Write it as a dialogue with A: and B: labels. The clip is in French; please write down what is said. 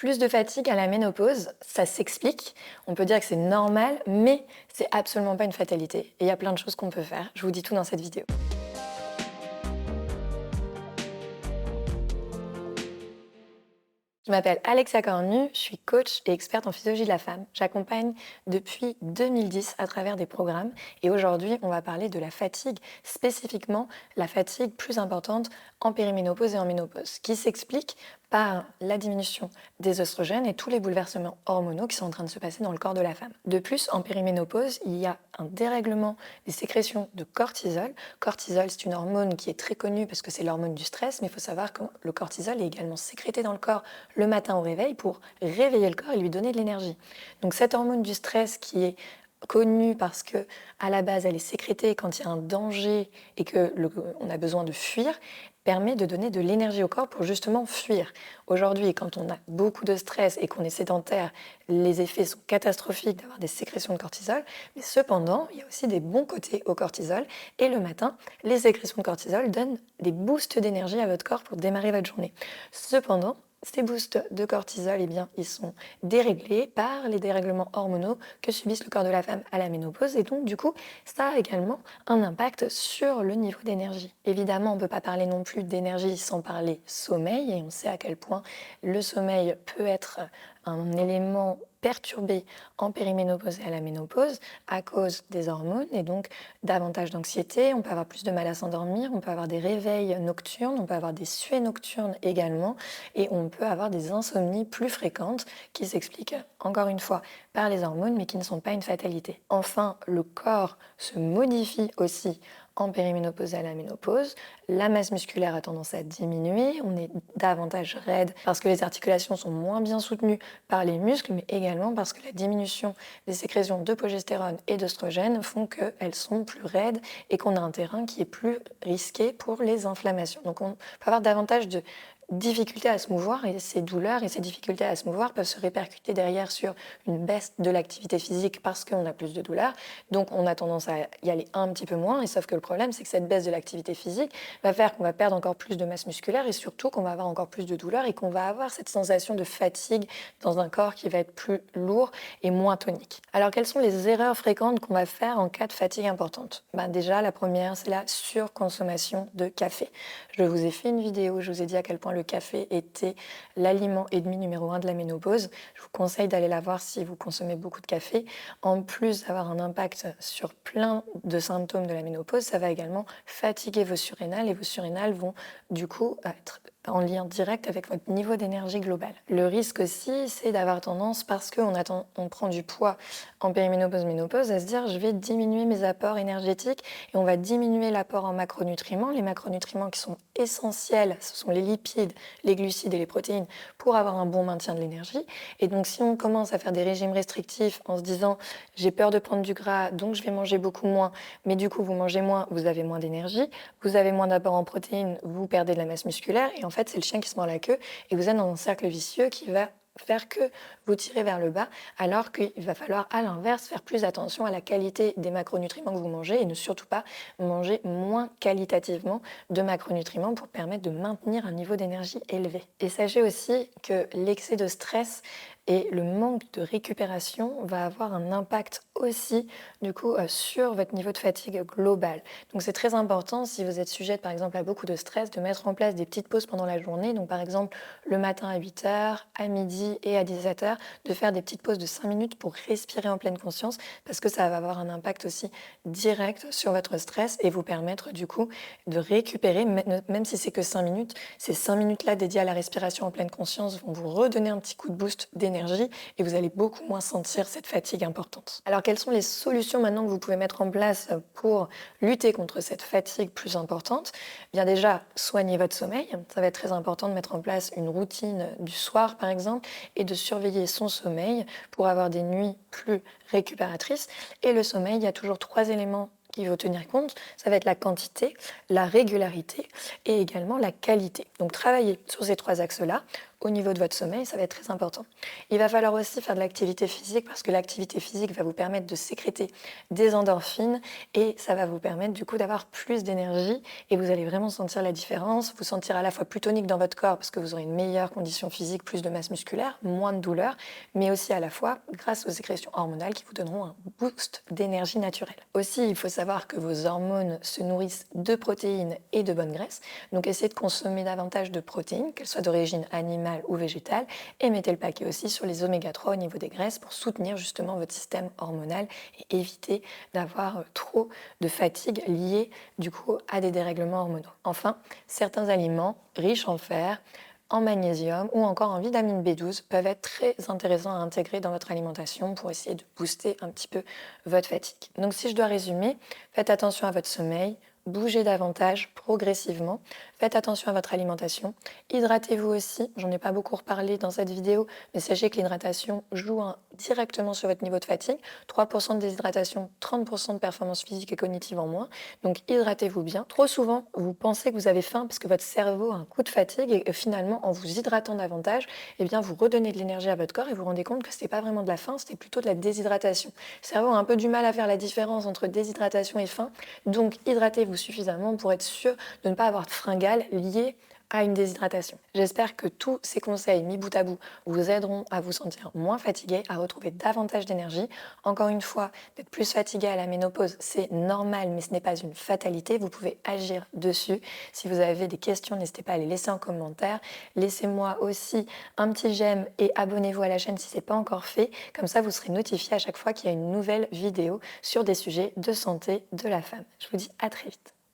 A: Plus de fatigue à la ménopause, ça s'explique. On peut dire que c'est normal, mais c'est absolument pas une fatalité. Et il y a plein de choses qu'on peut faire. Je vous dis tout dans cette vidéo. Je m'appelle Alexia Cornu, je suis coach et experte en physiologie de la femme. J'accompagne depuis 2010 à travers des programmes et aujourd'hui, on va parler de la fatigue, spécifiquement la fatigue plus importante en périménopause et en ménopause, qui s'explique par la diminution des oestrogènes et tous les bouleversements hormonaux qui sont en train de se passer dans le corps de la femme. De plus, en périménopause, il y a un dérèglement des sécrétions de cortisol. Cortisol, c'est une hormone qui est très connue parce que c'est l'hormone du stress, mais il faut savoir que le cortisol est également sécrété dans le corps le matin au réveil pour réveiller le corps et lui donner de l'énergie. Donc cette hormone du stress qui est connue parce que à la base elle est sécrétée quand il y a un danger et que on a besoin de fuir, permet de donner de l'énergie au corps pour justement fuir. Aujourd'hui, quand on a beaucoup de stress et qu'on est sédentaire, les effets sont catastrophiques d'avoir des sécrétions de cortisol, mais cependant, il y a aussi des bons côtés au cortisol et le matin, les sécrétions de cortisol donnent des boosts d'énergie à votre corps pour démarrer votre journée. Cependant, ces boosts de cortisol, eh bien, ils sont déréglés par les dérèglements hormonaux que subissent le corps de la femme à la ménopause. Et donc, du coup, ça a également un impact sur le niveau d'énergie. Évidemment, on ne peut pas parler non plus d'énergie sans parler sommeil. Et on sait à quel point le sommeil peut être un élément perturbé en périménopause et à la ménopause à cause des hormones et donc davantage d'anxiété. On peut avoir plus de mal à s'endormir, on peut avoir des réveils nocturnes, on peut avoir des suées nocturnes également et on peut avoir des insomnies plus fréquentes qui s'expliquent encore une fois par les hormones mais qui ne sont pas une fatalité. Enfin, le corps se modifie aussi en périménopause et à la ménopause. La masse musculaire a tendance à diminuer, on est davantage raide parce que les articulations sont moins bien soutenues par les muscles, mais également parce que la diminution des sécrétions de progestérone et d'œstrogène font qu'elles sont plus raides et qu'on a un terrain qui est plus risqué pour les inflammations. Donc on peut avoir davantage de difficultés à se mouvoir et ces douleurs et ces difficultés à se mouvoir peuvent se répercuter derrière sur une baisse de l'activité physique parce qu'on a plus de douleurs. Donc on a tendance à y aller un petit peu moins et sauf que le problème c'est que cette baisse de l'activité physique va faire qu'on va perdre encore plus de masse musculaire et surtout qu'on va avoir encore plus de douleurs et qu'on va avoir cette sensation de fatigue dans un corps qui va être plus lourd et moins tonique. Alors quelles sont les erreurs fréquentes qu'on va faire en cas de fatigue importante? Déjà la première c'est la surconsommation de café. Je vous ai fait une vidéo où je vous ai dit à quel point le café était l'aliment ennemi numéro 1 de la ménopause. Je vous conseille d'aller la voir si vous consommez beaucoup de café. En plus d'avoir un impact sur plein de symptômes de la ménopause, ça va également fatiguer vos surrénales et vos surrénales vont du coup être en lien direct avec votre niveau d'énergie global. Le risque aussi, c'est d'avoir tendance, parce on prend du poids en périménopause, ménopause, à se dire je vais diminuer mes apports énergétiques et on va diminuer l'apport en macronutriments. Les macronutriments qui sont essentiels, ce sont les lipides, les glucides et les protéines pour avoir un bon maintien de l'énergie. Et donc si on commence à faire des régimes restrictifs en se disant j'ai peur de prendre du gras, donc je vais manger beaucoup moins, mais du coup vous mangez moins, vous avez moins d'énergie, vous avez moins d'apport en protéines, vous perdez de la masse musculaire et en fait c'est le chien qui se mord la queue et vous êtes dans un cercle vicieux qui va faire que vous tirez vers le bas, alors qu'il va falloir à l'inverse faire plus attention à la qualité des macronutriments que vous mangez et ne surtout pas manger moins qualitativement de macronutriments pour permettre de maintenir un niveau d'énergie élevé. Et sachez aussi que l'excès de stress et le manque de récupération va avoir un impact aussi du coup sur votre niveau de fatigue global. Donc c'est très important si vous êtes sujette par exemple à beaucoup de stress de mettre en place des petites pauses pendant la journée. Donc par exemple le matin à 8h, à midi et à 17h, de faire des petites pauses de 5 minutes pour respirer en pleine conscience parce que ça va avoir un impact aussi direct sur votre stress et vous permettre du coup de récupérer, même si c'est que 5 minutes. Ces 5 minutes-là dédiées à la respiration en pleine conscience vont vous redonner un petit coup de boost d'énergie et vous allez beaucoup moins sentir cette fatigue importante. Alors quelles sont les solutions maintenant que vous pouvez mettre en place pour lutter contre cette fatigue plus importante? Bien déjà, soignez votre sommeil. Ça va être très important de mettre en place une routine du soir par exemple et de surveiller son sommeil pour avoir des nuits plus récupératrices. Et le sommeil, il y a toujours 3 éléments qu'il faut tenir compte, ça va être la quantité, la régularité et également la qualité. Donc travaillez sur ces 3 axes-là au niveau de votre sommeil, ça va être très important. Il va falloir aussi faire de l'activité physique parce que l'activité physique va vous permettre de sécréter des endorphines et ça va vous permettre du coup d'avoir plus d'énergie et vous allez vraiment sentir la différence, vous sentir à la fois plus tonique dans votre corps parce que vous aurez une meilleure condition physique, plus de masse musculaire, moins de douleur, mais aussi à la fois grâce aux sécrétions hormonales qui vous donneront un boost d'énergie naturelle. Aussi, il faut savoir que vos hormones se nourrissent de protéines et de bonnes graisses, donc essayez de consommer davantage de protéines, qu'elles soient d'origine animale ou végétale, et mettez le paquet aussi sur les oméga 3 au niveau des graisses pour soutenir justement votre système hormonal et éviter d'avoir trop de fatigue liée du coup à des dérèglements hormonaux. Enfin, certains aliments riches en fer, en magnésium ou encore en vitamine B12 peuvent être très intéressants à intégrer dans votre alimentation pour essayer de booster un petit peu votre fatigue. Donc si je dois résumer, faites attention à votre sommeil, bougez davantage progressivement, faites attention à votre alimentation, hydratez-vous aussi, j'en ai pas beaucoup reparlé dans cette vidéo, mais sachez que l'hydratation joue directement sur votre niveau de fatigue, 3% de déshydratation, 30% de performance physique et cognitive en moins, donc hydratez-vous bien. Trop souvent, vous pensez que vous avez faim parce que votre cerveau a un coup de fatigue et finalement, en vous hydratant davantage, eh bien, vous redonnez de l'énergie à votre corps et vous vous rendez compte que ce n'était pas vraiment de la faim, c'était plutôt de la déshydratation. Le cerveau a un peu du mal à faire la différence entre déshydratation et faim, donc hydratez-vous suffisamment pour être sûr de ne pas avoir de fringales liées à une déshydratation. J'espère que tous ces conseils mis bout à bout vous aideront à vous sentir moins fatigué, à retrouver davantage d'énergie. Encore une fois, d'être plus fatigué à la ménopause, c'est normal, mais ce n'est pas une fatalité. Vous pouvez agir dessus. Si vous avez des questions, n'hésitez pas à les laisser en commentaire. Laissez-moi aussi un petit j'aime et abonnez-vous à la chaîne si ce n'est pas encore fait. Comme ça, vous serez notifié à chaque fois qu'il y a une nouvelle vidéo sur des sujets de santé de la femme. Je vous dis à très vite.